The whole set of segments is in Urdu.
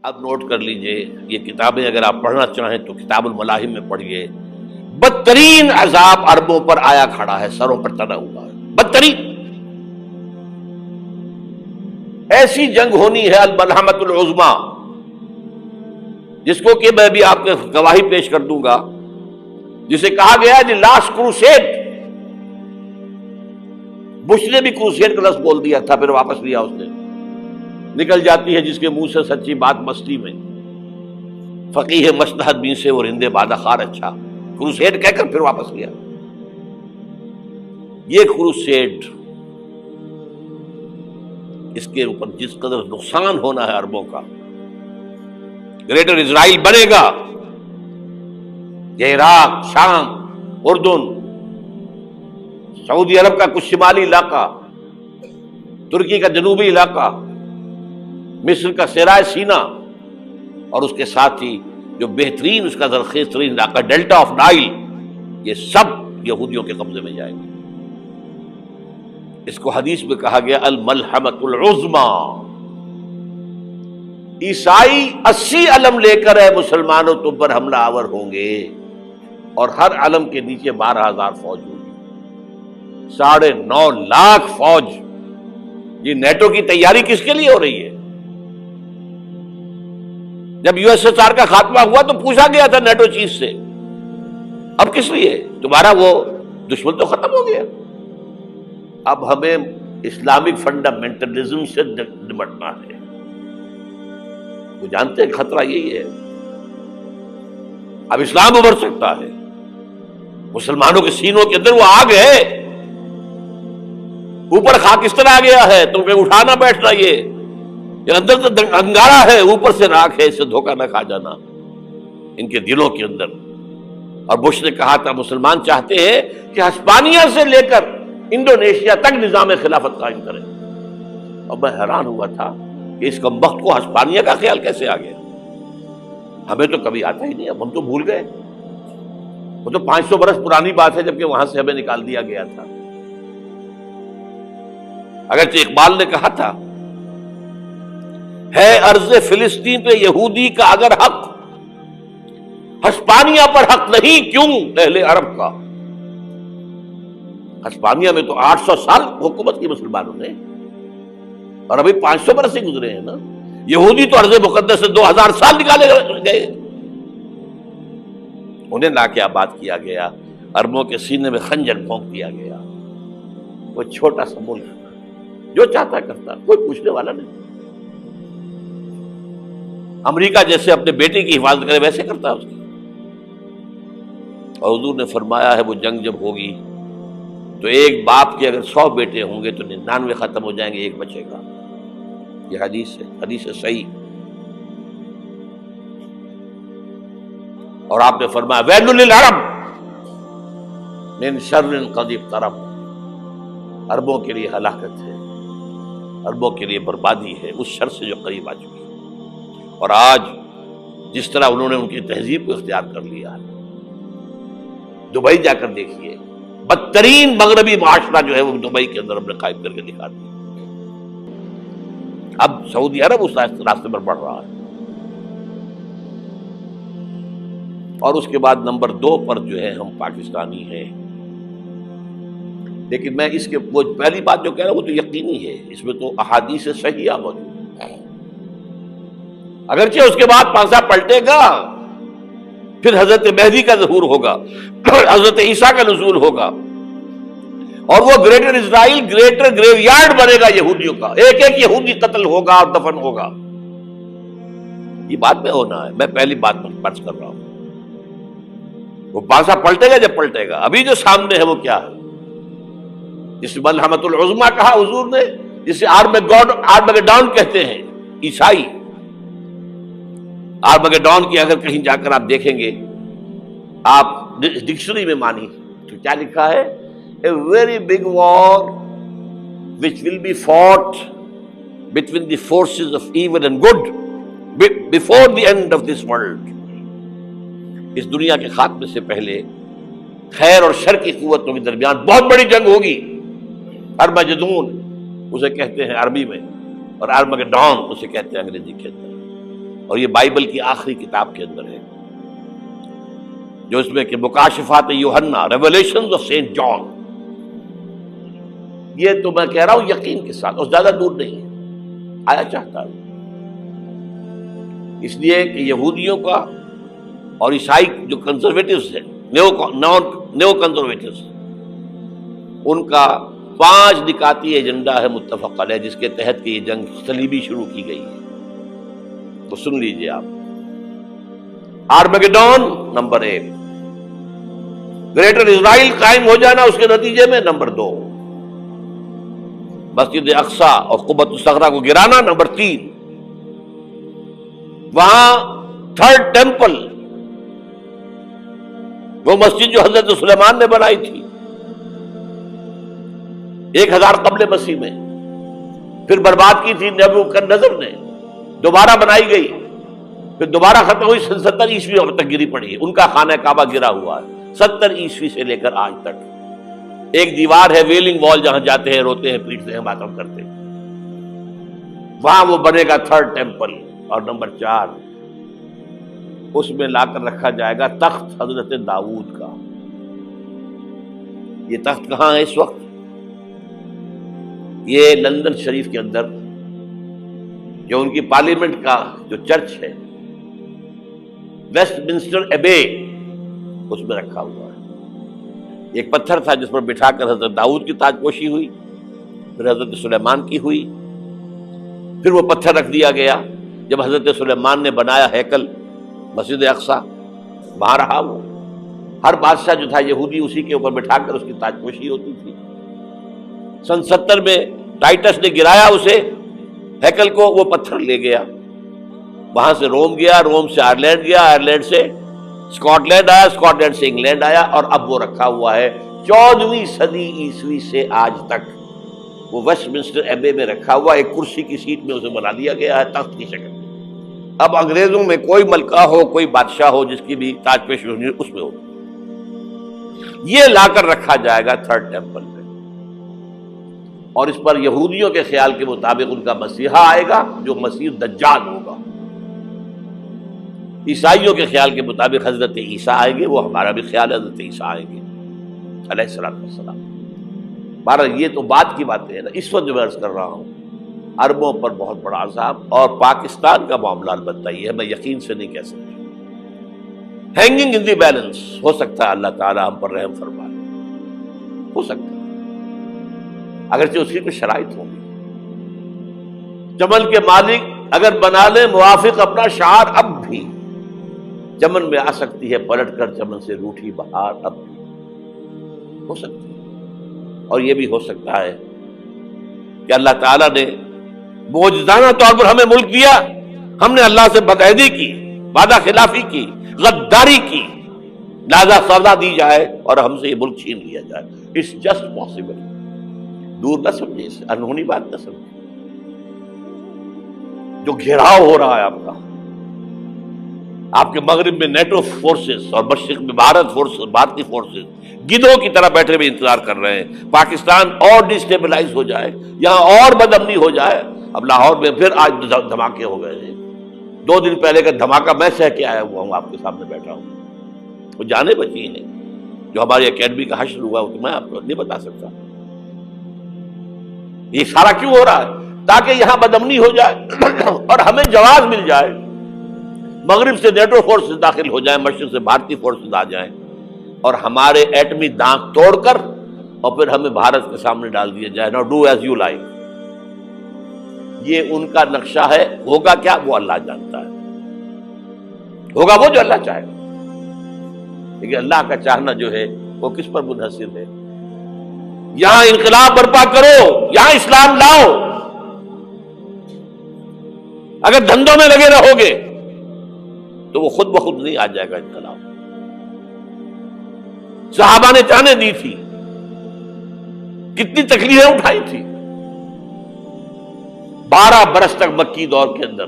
اب نوٹ کر لیجئے، یہ کتابیں اگر آپ پڑھنا چاہیں تو کتاب الملاحم میں پڑھیے۔ بدترین عذاب عربوں پر آیا کھڑا ہے، سروں پر تنا ہوا ہے، بدترین۔ ایسی جنگ ہونی ہے الملحمۃ العظمیٰ، جس کو کہ میں بھی آپ کے گواہی پیش کر دوں گا، جسے کہا گیا ہے لاسٹ کروسیڈ۔ بش نے بھی کروسیڈ کا لفظ بول دیا تھا، پھر واپس لیا اس نے۔ نکل جاتی ہے جس کے منہ سے سچی بات مستی میں، فقیہ مصلحت بین سے وہ رندے بادہ خار اچھا، کروسیڈ کہہ کر پھر واپس لیا۔ یہ کروسیڈ، اس کے اوپر جس قدر نقصان ہونا ہے عربوں کا، گریٹر اسرائیل بنے گا، یہ عراق، شام، اردن، سعودی عرب کا کچھ شمالی علاقہ، ترکی کا جنوبی علاقہ، مصر کا صحرائے سینا، اور اس کے ساتھ ہی جو بہترین اس کا زرخیز ترین علاقہ ڈیلٹا آف نائل، یہ سب یہودیوں کے قبضے میں جائیں گے۔ اس کو حدیث میں کہا گیا الملحمۃ العظمیٰ۔ عیسائی 80 علم لے کر اے مسلمانوں تم پر حملہ آور ہوں گے، اور ہر علم کے نیچے 12,000 فوج ہوگی، 9.5 لاکھ فوج۔ یہ نیٹو کی تیاری کس کے لیے ہو رہی ہے؟ جب یو ایس ایس آر کا خاتمہ ہوا تو پوچھا گیا تھا نیٹو چیف سے، اب کس لیے؟ تمہارا وہ دشمن تو ختم ہو گیا، اب ہمیں اسلامک فنڈامنٹلزم سے نمٹنا ہے۔ وہ جانتے ہیں خطرہ یہی ہے، اب اسلام ابھر سکتا ہے، مسلمانوں کے سینوں کے اندر وہ آگ ہے، اوپر خاکستر آ گیا ہے، تمہیں اٹھانا بیٹھنا، یہ اندر تو انگارہ ہے، اوپر سے راکھ ہے، اس سے دھوکہ نہ کھا جانا ان کے دلوں کے اندر۔ اور بش نے کہا تھا مسلمان چاہتے ہیں کہ ہسپانیہ سے لے کر انڈونیشیا تک نظام خلافت قائم کریں، اور میں حیران ہوا تھا کہ اس کمبخت کو ہسپانیہ کا خیال کیسے آ گیا؟ ہمیں تو کبھی آتا ہی نہیں، اب ہم تو بھول گئے، وہ تو 500 برس پرانی بات ہے جبکہ وہاں سے ہمیں نکال دیا گیا تھا۔ اگرچہ اقبال نے کہا تھا ہے ارض فلسطین پہ یہودی کا اگر حق، ہسپانیہ پر حق نہیں کیوں اہل عرب کا؟ ہسپانیہ میں تو 800 سال حکومت کی مسلمانوں نے، اور ابھی 500 برس سے گزرے ہیں نا۔ یہودی تو ارض مقدس سے 2000 سال نکالے گئے، انہیں لا کے آباد کیا گیا، عربوں کے سینے میں خنجر پھونک دیا گیا۔ وہ چھوٹا سا ملک جو چاہتا کرتا، کوئی پوچھنے والا نہیں۔ امریکہ جیسے اپنے بیٹے کی حفاظت کرے ویسے کرتا اس کی۔ اور حضور نے فرمایا ہے وہ جنگ جب ہوگی تو ایک باپ کے اگر 100 بیٹے ہوں گے تو 99 ختم ہو جائیں گے، ایک بچے گا۔ یہ حدیث ہے، حدیث ہے صحیح۔ اور آپ نے فرمایا ویل للعرب من شر قد اقترب، عربوں کے لیے ہلاکت ہے، عربوں کے لیے بربادی ہے اس شر سے جو قریب آ چکی ہے۔ اور آج جس طرح انہوں نے ان کی تہذیب کو اختیار کر لیا ہے، دبئی جا کر دیکھیے، بدترین مغربی معاشرہ جو ہے وہ دبئی کے اندر ہم نے قائم کر کے دکھا دیا۔ اب سعودی عرب اس راستے پر بڑھ رہا ہے۔ اور اس کے بعد نمبر 2 پر جو ہے ہم پاکستانی ہیں، لیکن میں اس کے وہ پہلی بات جو کہہ رہا ہوں وہ تو یقینی ہے، اس میں تو احادیث صحیحہ موجود ہے۔ اگرچہ اس کے بعد پانسا پلٹے گا، پھر حضرت مہدی کا ظہور ہوگا، حضرت عیسیٰ کا نزول ہوگا، اور وہ گریٹر اسرائیل گریٹر گریو یارڈ بنے گا یہودیوں کا، ایک ایک یہودی قتل ہوگا اور دفن ہوگا۔ یہ بات میں ہونا ہے، میں پہلی بات پر فرض کر رہا ہوں۔ وہ پانسا پلٹے گا جب پلٹے گا، ابھی جو سامنے ہے وہ کیا ہے؟ جس ملحمۃ العظمیٰ کہا حضور نے، جسے آرمگیڈون کہتے ہیں عیسائی۔ آرمگیڈون کی اگر کہیں جا کر آپ دیکھیں گے، آپ ڈکشنری میں مانی تو کیا لکھا ہے؟ A very big war which will be fought between the forces of evil and good before the end of this world. اس دنیا کے خاتمے سے پہلے خیر اور شر کی قوتوں کے درمیان بہت بڑی جنگ ہوگی۔ ارمجدون اسے کہتے ہیں عربی میں، اور آرمگیڈون اسے کہتے ہیں انگریزی کے اندر۔ اور یہ بائبل کی آخری کتاب کے اندر ہے، جو اس میں کہ مکاشفات یوحنا، ریولیشنز آف سینٹ جان، یہ تو میں کہہ رہا ہوں یقین کے ساتھ، اور زیادہ دور نہیں ہے، آیا چاہتا ہوں۔ اس لیے کہ یہودیوں کا اور عیسائی جو کنزرویٹوز ہیں، نیو کنزرویٹوز، ان کا 5 نکاتی ایجنڈا ہے متفق علیہ، جس کے تحت کہ یہ جنگ صلیبی شروع کی گئی ہے۔ تو سن لیجئے آپ، آرمیگیڈون نمبر 1، گریٹر اسرائیل قائم ہو جانا اس کے نتیجے میں نمبر 2، مسجد اقصی اور قبۃ الصخرہ کو گرانا نمبر 3، وہاں 3rd ٹیمپل، وہ مسجد جو حضرت سلیمان نے بنائی تھی 1000 قبل مسیح میں، پھر برباد کی تھی نبوکدنضر نے، دوبارہ بنائی گئی، پھر دوبارہ ختم ہوئی 70 عیسوی تک گری پڑی ہے۔ ان کا خانہ کعبہ گرا ہوا ہے 70 عیسوی سے لے کر آج تک۔ ایک دیوار ہے ویلنگ وال، جہاں جاتے ہیں، روتے ہیں، پیٹتے ہیں، ماتم کرتے ہیں، وہاں وہ بنے گا 3rd ٹیمپل۔ اور نمبر 4، اس میں لا کر رکھا جائے گا تخت حضرت داؤد کا۔ یہ تخت کہاں ہے اس وقت؟ یہ لندن شریف کے اندر، جو ان کی پارلیمنٹ کا جو چرچ ہے، ویسٹ منسٹر ایبے، اس میں رکھا ہوا ہے۔ ایک پتھر تھا جس پر بٹھا کر حضرت داؤد کی تاج پوشی ہوئی، پھر حضرت سلیمان کی ہوئی، پھر وہ پتھر رکھ دیا گیا جب حضرت سلیمان نے بنایا ہیکل مسجد اقصی، وہاں رہا وہ۔ ہر بادشاہ جو تھا یہودی اسی کے اوپر بٹھا کر اس کی تاج پوشی ہوتی تھی۔ سن 70 میں ٹائٹس نے گرایا اسے، ہیکل کو، وہ پتھر لے گیا، وہاں سے روم گیا، روم سے آئرلینڈ گیا، آئرلینڈ سے اسکاٹ لینڈ آیا، اسکاٹ لینڈ سے انگلینڈ آیا، اور اب وہ رکھا ہوا ہے 14ویں صدی عیسوی سے آج تک۔ وہ ویسٹ منسٹر ایبے میں رکھا ہوا، ایک کرسی کی سیٹ میں اسے بنا دیا گیا ہے تخت کی شکل میں۔ اب انگریزوں میں کوئی ملکہ ہو، کوئی بادشاہ ہو جس کی بھی تاج پوشی ہونی، اس میں ہو، یہ لا کر رکھا جائے گا 3rd ٹیمپل میں۔ اور اس پر یہودیوں کے خیال کے مطابق ان کا مسیحا آئے گا، جو مسیح دجال ہوگا۔ عیسائیوں کے خیال کے مطابق حضرت عیسیٰ آئیں گے، وہ ہمارا بھی خیال ہے حضرت عیسیٰ آئیں گے علیہ السلام۔ بہرحال یہ تو بات کی باتیں ہیں نا، اس وقت جو میں عرض کر رہا ہوں، عربوں پر بہت بڑا عذاب، اور پاکستان کا معاملہ البتہ یہ ہے، میں یقین سے نہیں کہہ سکتا، ہینگنگ ان دی بیلنس، ہو سکتا ہے اللہ تعالی ہم پر رحم فرمائے، ہو سکتا ہے، اگرچہ اس کی کچھ شرائط ہوں گی۔ چمن کے مالک اگر بنا لے موافق اپنا شعار، اب بھی چمن میں آ سکتی ہے پلٹ کر چمن سے روٹھی بہار، اب بھی ہو سکتی ہے۔ اور یہ بھی ہو سکتا ہے کہ اللہ تعالیٰ نے معجزانہ طور پر ہمیں ملک دیا، ہم نے اللہ سے بدعہدی کی، وعدہ خلافی کی، غداری کی، لہذا سزا دی جائے اور ہم سے یہ ملک چھین لیا جائے۔ اٹس جسٹ پاسبل، دور نہ سمجھے، اسے انہونی بات نہ سمجھے۔ جو گھیراؤ ہو رہا ہے آپ کے مغرب میں نیٹو فورسز اور مشرق میں بھارتی فورسز گدھوں کی طرح بیٹھے ہوئے انتظار کر رہے ہیں، پاکستان اور ڈسٹیبلائز ہو جائے، یہاں اور بدامنی ہو جائے۔ اب لاہور میں پھر آج دھماکے ہو گئے ہیں، 2 دن پہلے کا دھماکہ میں سہ کے آیا ہوا ہوں، آپ کے سامنے بیٹھا ہوں، وہ جانے بچی ہیں۔ جو ہماری اکیڈمی کا حشر ہوا وہ تو میں آپ کو نہیں بتا سکتا۔ یہ سارا کیوں ہو رہا ہے؟ تاکہ یہاں بدامنی ہو جائے اور ہمیں جواز مل جائے، مغرب سے نیٹو فورسز داخل ہو جائیں، مشرق سے بھارتی فورسز آ جائیں، اور ہمارے ایٹمی دانت توڑ کر اور پھر ہمیں بھارت کے سامنے ڈال دیا جائے۔ نو ڈو ایز یو لائک۔ یہ ان کا نقشہ ہے، ہوگا کیا وہ اللہ جانتا ہے، ہوگا وہ جو اللہ چاہے، لیکن اللہ کا چاہنا جو ہے وہ کس پر منحصر ہے؟ یہاں انقلاب برپا کرو، یہاں اسلام لاؤ، اگر دھندوں میں لگے رہو گے تو وہ خود بخود نہیں آ جائے گا انقلاب۔ صحابہ نے جانیں دی تھی، کتنی تکلیفیں اٹھائی تھی، 12 برس تک مکی دور کے اندر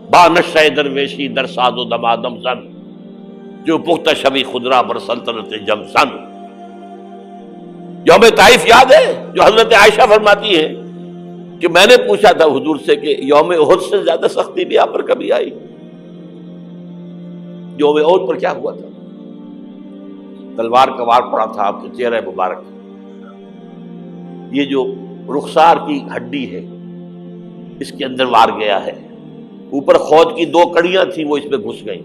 با نشہ درویشی در ساز و دمادم زن، جو پختہ شبی خدرا بر سلطنت جم سن۔ یوم طائف یاد ہے جو حضرت عائشہ فرماتی ہے کہ میں نے پوچھا تھا حضور سے کہ یوم احد سے زیادہ سختی بھی آپ پر کبھی آئی؟ یوم احد پر کیا ہوا تھا؟ تلوار کا وار پڑا تھا آپ کے چہرہ مبارک، یہ جو رخسار کی ہڈی ہے اس کے اندر وار گیا ہے، اوپر خود کی 2 کڑیاں تھیں وہ اس میں گھس گئیں،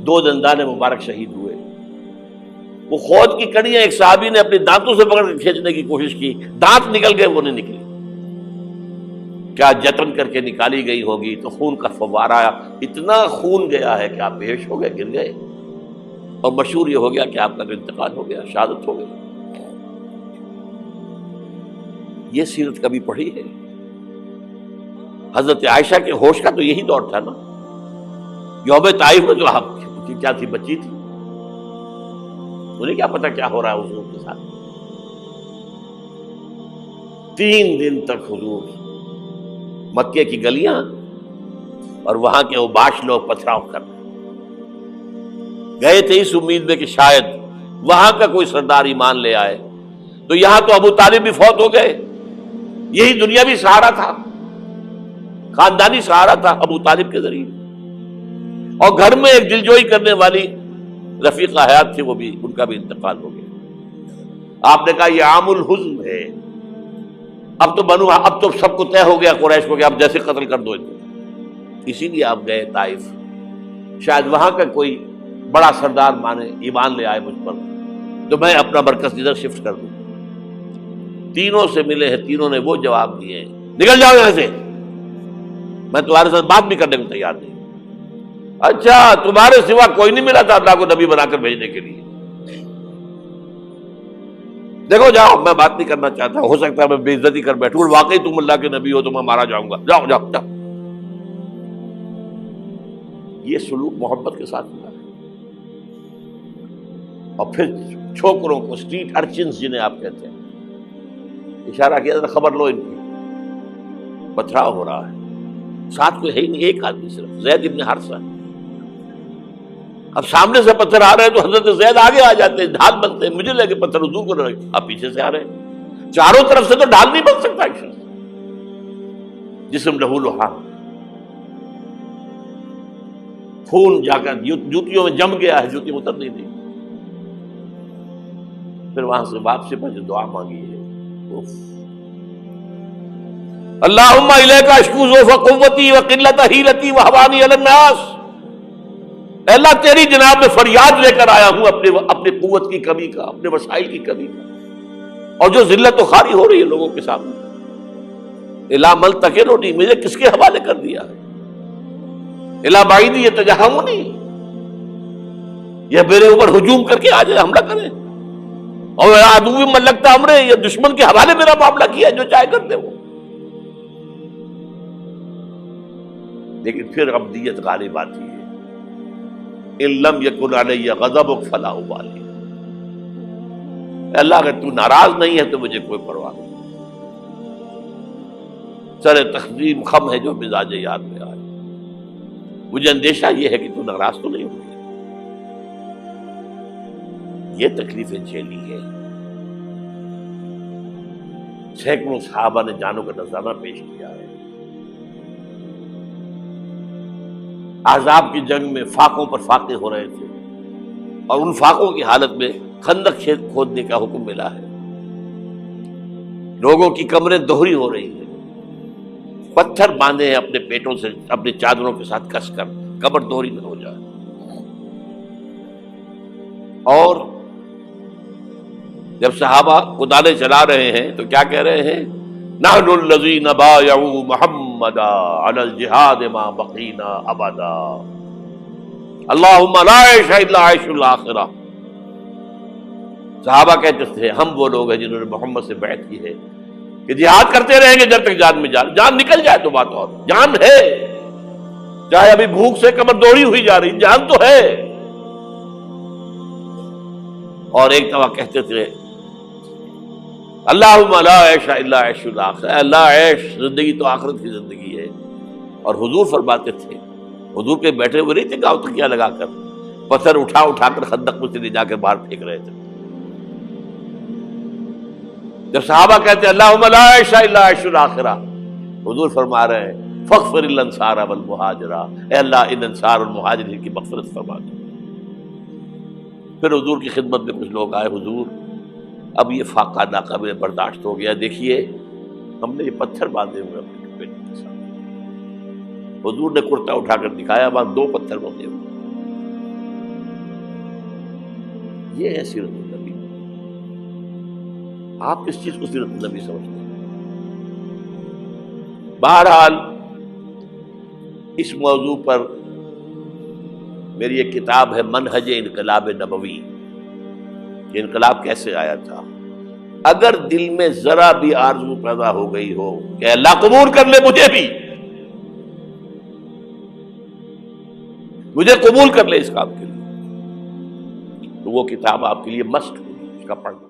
2 دندان مبارک شہید ہوئے۔ وہ خود کی کڑیاں ایک صحابی نے اپنے دانتوں سے پکڑ کر کھینچنے کی کوشش کی، دانت نکل گئے، وہ نہیں نکلی، کیا جتن کر کے نکالی گئی ہوگی تو خون کا فوارہ، اتنا خون گیا ہے کہ آپ بے ہوش ہو گئے، گر گئے، اور مشہور یہ ہو گیا کہ آپ کا انتقال ہو گیا، شہادت ہو گئی۔ یہ سیرت کبھی پڑھی ہے؟ حضرت عائشہ کے ہوش کا تو یہی دور تھا نا، یوم طائف میں جو آپ کی کیا تھی، بچی تھی، انہیں کیا پتا کیا ہو رہا ہے حضور کے ساتھ۔ 3 دن تک حضور مکے کی گلیاں اور وہاں کے اوباش لوگ پتھراؤ کر رہے گئے تھے اس امید میں کہ شاید وہاں کا کوئی سردار ایمان لے آئے، تو یہاں تو ابو طالب بھی فوت ہو گئے، یہی دنیاوی سہارا تھا، خاندانی سہارا تھا ابو طالب کے ذریعے، اور گھر میں ایک دلجوئی کرنے والی رفیقہ حیات تھی، وہ بھی، ان کا بھی انتقال ہو گیا۔ آپ نے کہا یہ عام الحزن ہے، اب تو سب کو طے ہو گیا قریش کو کہ اب جیسے قتل کر دو ان کو، اسی لیے آپ گئے طائف، شاید وہاں کا کوئی بڑا سردار مانے، ایمان لے آئے مجھ پر، تو میں اپنا مرکز ادھر شفٹ کر دوں۔ تینوں سے ملے ہیں، تینوں نے وہ جواب دیے، نکل جاؤ یہاں سے، میں تمہارے ساتھ بات بھی کرنے کو تیار نہیں۔ اچھا، تمہارے سوا کوئی نہیں ملا تھا اللہ کو نبی بنا کر بھیجنے کے لیے؟ دیکھو جاؤ، میں بات نہیں کرنا چاہتا، ہو سکتا ہے میں بے عزتی کر بیٹھوں، واقعی تم اللہ کے نبی ہو تو میں مارا جاؤں گا، جاؤ جاؤ جاؤ۔ یہ سلوک محبت کے ساتھ ہوا ہے۔ اور پھر چھوکروں کو، اسٹریٹ ارچنز جنہیں آپ کہتے ہیں، اشارہ کیا تھا، خبر لو ان کی، پتھراؤ ہو رہا ہے، ساتھ کوئی ہے ہی نہیں، ایک آدمی صرف، زید ابن حارثہ۔ اب سامنے سے پتھر آ رہے ہیں تو حضرت زید آگے آ جاتے ہیں، ڈھال بنتے ہیں، مجھے لگے پتھر حضور کو رہے، اب پیچھے سے آ رہے ہیں، چاروں طرف سے تو ڈھال نہیں بن سکتا ایک شخص، جسم لہو لہام، خون جا کر جوتیوں میں جم گیا ہے، جوتی اتر نہیں دی۔ پھر وہاں سے واپسی پر جو دعا مانگی ہے، اللہم الیک اشکو ضعف قوتی وقلت حیلتی وہوانی علی الناس، اے اللہ تیری جناب میں فریاد لے کر آیا ہوں اپنی قوت کی کمی کا، اپنے وسائل کی کمی کا، اور جو ذلت و خواری ہو رہی ہے لوگوں کے سامنے، الا ملتقنی، مجھے کس کے حوالے کر دیا ہے، الا بعیدی یتجہمنی، یہ میرے اوپر ہجوم کر کے آ جائے، حملہ کرے، اور عدو من لگتا امرے، یہ دشمن کے حوالے میرا معاملہ کیا، جو چاہے کر دے وہ۔ لیکن پھر عبدیت غالب آتی ہے، ان لم یکن علی غضبک فلا ابالی، اللہ اگر تو ناراض نہیں ہے تو مجھے کوئی پرواہ نہیں، سر تقسیم خم ہے جو مزاج یاد میں آئے، مجھے اندیشہ یہ ہے کہ تو ناراض تو نہیں ہوگی۔ یہ تکلیفیں جھیلی ہے، سینکڑوں صحابہ نے جانوں کا نذرانہ پیش کیا ہے، احزاب کی جنگ میں فاقوں پر فاقے ہو رہے تھے، اور ان فاقوں کی حالت میں خندق کھودنے کا حکم ملا ہے، لوگوں کی کمریں دوہری ہو رہی ہیں، پتھر باندھے ہیں اپنے پیٹوں سے، اپنی چادروں کے ساتھ کس کر کمر دوہری نہ ہو جائے، اور جب صحابہ کدالیں چلا رہے ہیں تو کیا کہہ رہے ہیں، نحن الذین بایعوا محمدا علی الجہاد ما بقینا ابدا، اللہم لا عیش الا عیش الاخرہ۔ صحابہ کہتے تھے ہم وہ لوگ ہیں جنہوں نے محمد سے بیعت کی ہے کہ جہاد کرتے رہیں گے جب تک جان میں جان نکل جائے تو بات، اور جان ہے، چاہے ابھی بھوک سے کمر دوڑی ہوئی جا رہی، جان تو ہے۔ اور ایک دفعہ کہتے تھے اللہم لا عیش الا عیش الاخرہ، اللہ عیش، زندگی تو آخرت کی زندگی ہے۔ اور حضور فرماتے تھے، حضور کے بیٹھے ہوئے نہیں تھے گاؤں تکیہ لگا کر، پتھر اٹھا اٹھا کر خندق میں سے لے جا کر باہر پھینک رہے تھے، جب صحابہ کہتے ہیں اللہم لا عیش الا عیش الاخرہ، حضور فرما رہے ہیں فاغفر الانصار والمہاجرہ، اے اللہ ان انصار اور مہاجرین کی مغفرت فرما دے۔ پھر حضور کی خدمت میں کچھ لوگ آئے، حضور اب یہ فاقہ ناقابل برداشت ہو گیا، دیکھیے ہم نے یہ پتھر باندھے ہوئے اپنے پیٹ کے ساتھ۔ حضور نے کرتا اٹھا کر دکھایا، وہاں 2 پتھر بندھے ہوئے۔ یہ ہے سیرت النبی۔ آپ کس چیز کو سیرت النبی سمجھتے ہیں؟ بہرحال اس موضوع پر میری ایک کتاب ہے منہج انقلاب نبوی، کہ انقلاب کیسے آیا تھا۔ اگر دل میں ذرا بھی آرزو پیدا ہو گئی ہو کہ اللہ قبول کر لے مجھے قبول کر لے اس کام کے لیے، تو وہ کتاب آپ کے لیے مسٹ ہوگی، اس کا پڑھنا۔